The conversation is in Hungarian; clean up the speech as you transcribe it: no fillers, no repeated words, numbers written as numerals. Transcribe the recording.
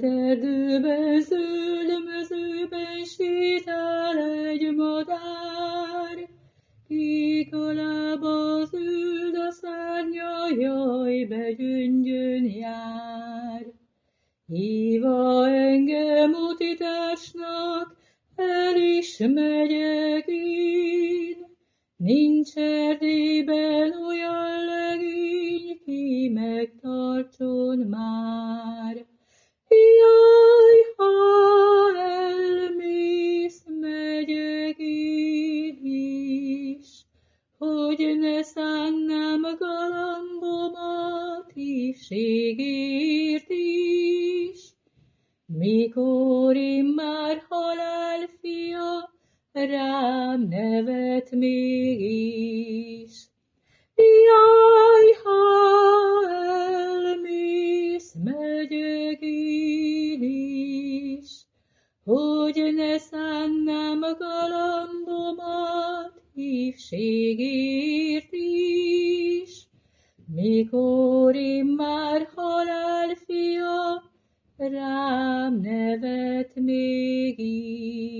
Zöld erdőben, zöld mezőben sétál egy madár, kék a lába, zöld a szárnya, jaj, begyöngyön jár. Hívva engem utitásnak, el is megyek én, nincs Erdélyben olyan legény, ki megtartson már. Jaj, ha elmész, megyek én is, hogy ne szánnám galambomat hívségért is. Mikor én már halálfia, rám nevet mégis. Jaj, ha elmész, megyek én is, hogy ne szánnám galambomat hívségért is. Mikor én már halálfia, rám nevet mégis.